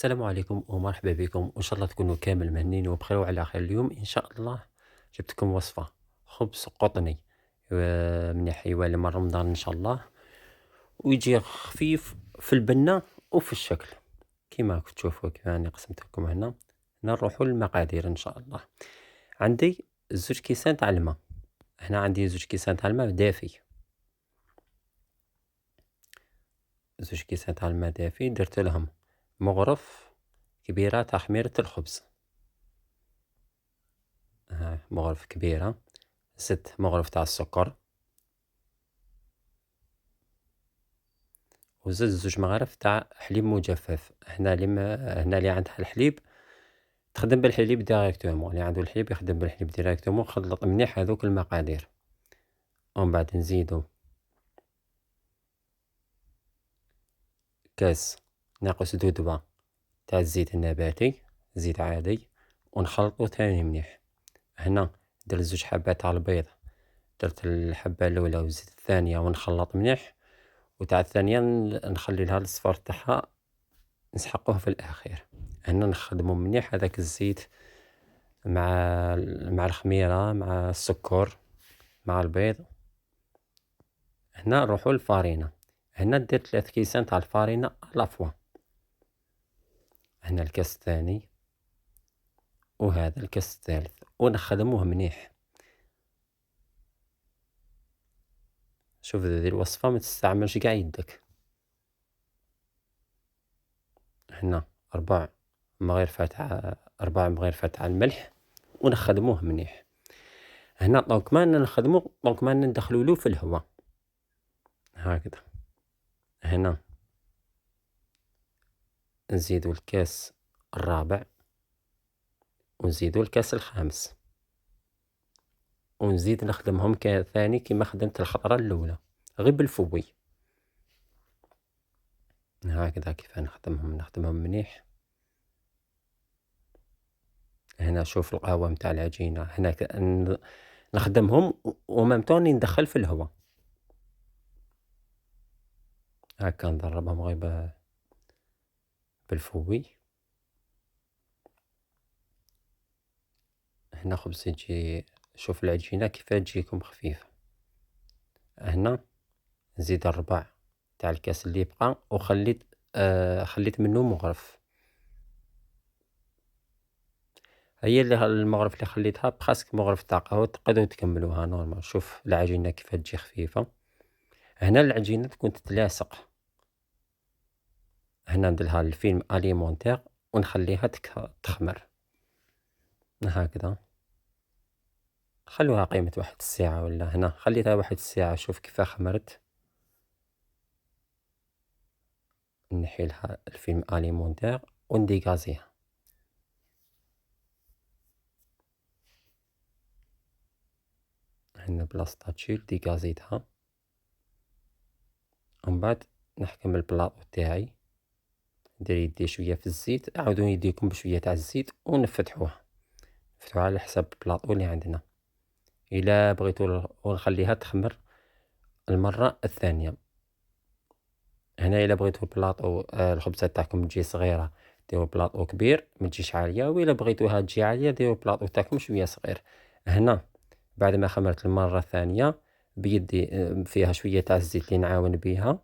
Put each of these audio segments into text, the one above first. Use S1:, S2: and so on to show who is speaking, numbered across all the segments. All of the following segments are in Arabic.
S1: السلام عليكم ومرحبا بكم وإن شاء الله تكونوا كامل مهنيين وبخير وعلى خير. اليوم إن شاء الله جبت لكم وصفة خبز قطني من حيوان من رمضان إن شاء الله، ويجي خفيف في البنة وفي الشكل كما راكم تشوفوا. كيما راني قسمت لكم هنا نروحوا للمقادير إن شاء الله. عندي 2 كيسان تاع الماء. هنا عندي 2 كيسان تاع الماء دافي، 2 كيسان تاع الماء دافي درت لهم مغرف كبيرة تاع خميرة الخبز. مغرف كبيرة، زدت مغرف تاع السكر، وزدت 2 مغارف تاع حليب مجفف. هنا اللي عندها الحليب تخدم بالحليب ديريكتومون، اللي عنده الحليب يخدم بالحليب ديريكتومون. خلط مليح هذوك المقادير، ومن بعد نزيدو كاس ناقص دودبة تاع الزيت النباتي، زيت عادي، ونخلطو تاني مليح. هنا درت 2 حبات تاع البيض، درت الحبة الأولى وزيت الثانية ونخلط مليح، وتاع الثانية نخلي لها الصفار تاعها نسحقوه في الأخير. هنا نخدمو مليح هذاك الزيت مع الخميرة مع السكر مع البيض. هنا نروحو للفارينة. هنا درت 3 كيسان تاع الفارينة لافوا. هنا الكاس الثاني وهذا الكاس الثالث، ونخدموه مليح. شوف هذه الوصفة ما تستعملش قاع يدك. هنا 4 مغرفة تاع الملح، ونخدموه مليح. هنا دونك ما نخدمو دونك ما ندخلولو في الهواء هكذا. هنا نزيدو الكاس الرابع، ونزيدو الكاس الخامس، ونزيد نخدمهم ثاني كما خدمت الخطرة الأولى غير بالفوي هكذا. كيف نخدمهم مليح. هنا شوف القوام تاع العجينة. هنا نخدمهم ومامتوني ندخل في الهواء هكا، نضربهم غير بالفوي. هنا خبز يجي، شوف العجينة كيف تجيكم خفيفة. هنا نزيد الربع تاع الكاس اللي بقى، وخليت خليت منه مغرف. هي اللي المغرف اللي خليتها بخاسك مغرف تاع قهوة، تقدروا تكملوها نورمال. شوف العجينة كيف تجي خفيفة. هنا العجينة تكون تتلاصق. هنا نديرها الفيلم اليمونتير ونخليها تخمر هكذا. خلوها قيمة 1 ساعة ولا. هنا خليتها 1 ساعة. شوف كيف خمرت. نحيلها الفيلم اليمونتير ونديغازيها. هنا بلاصتها تشيل ديغازيتها. ومن بعد نحكم البلاطو تاعي، ندير يدي شوية في الزيت، عاودو يديكم بشوية تاع الزيت ونفتحوها. نفتحوها على حسب البلاطو اللي عندنا. إلا بغيتو ونخليها تخمر المرة الثانية. هنا إلا بغيتو البلاطو الخبزة تاعكم تجي صغيرة ديرو بلاطو كبير ما تجيش عالية، وإلا بغيتوها تجي عالية ديرو بلاطو تاعكم شوية صغير. هنا بعد ما خمرت المرة الثانية بيدي فيها شوية تاع الزيت اللي نعاون بيها،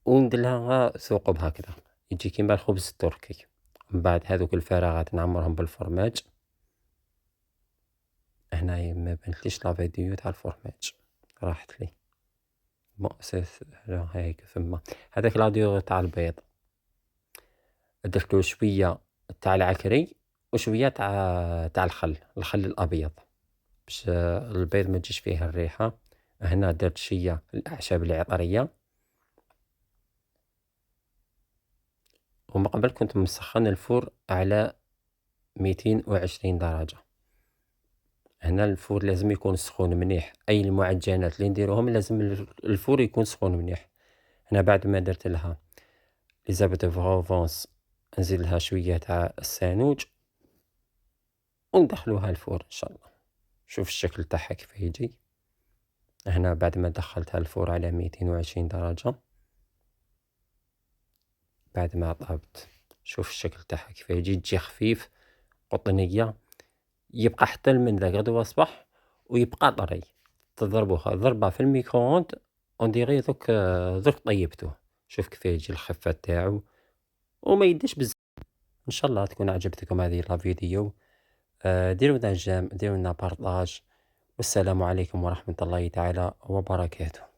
S1: ونديرلها ثقب هكذا يجي كيما الخبز التركي. من بعد هذوك الفراغات نعمرهم بالفرماج. هنايا ما بانتليش لا فيديو تاع الفرماج، راحت لي مؤسس هيك. ثم هذاك لاديو تاع البيض درتلو شوية تاع العكري وشوية تاع الخل الأبيض باش البيض ما تجيش فيه الريحة. هنا درت شوية الأعشاب العطرية، ومن قبل كنت مسخن الفور على 220 درجة. هنا الفور لازم يكون سخون مليح. أي المعجنات اللي نديروهم لازم الفور يكون سخون مليح. هنا بعد ما درت لها ليزابيث بروفونس نزيد لها شوية تاع السانوج وندخلوها الفور إن شاء الله. شوف الشكل تاعها كيف يجي. هنا بعد ما دخلتها الفور على 220 درجة، بعد ما طابت شوف الشكل تاعها كيفاه تجي خفيف قطنية، يبقى حتى المندى غدوة صباح ويبقى طري. تضربوها ضربة في الميكرووند اون ديغي دوك طيبتوه. شوف كيفاه يجي الخفة تاعو وما يديش بزاف. ان شاء الله تكون عجبتكم هذه لا فيديو. ديروا لنا جيم، ديروا لنا بارطاج، والسلام عليكم ورحمة الله تعالى وبركاته.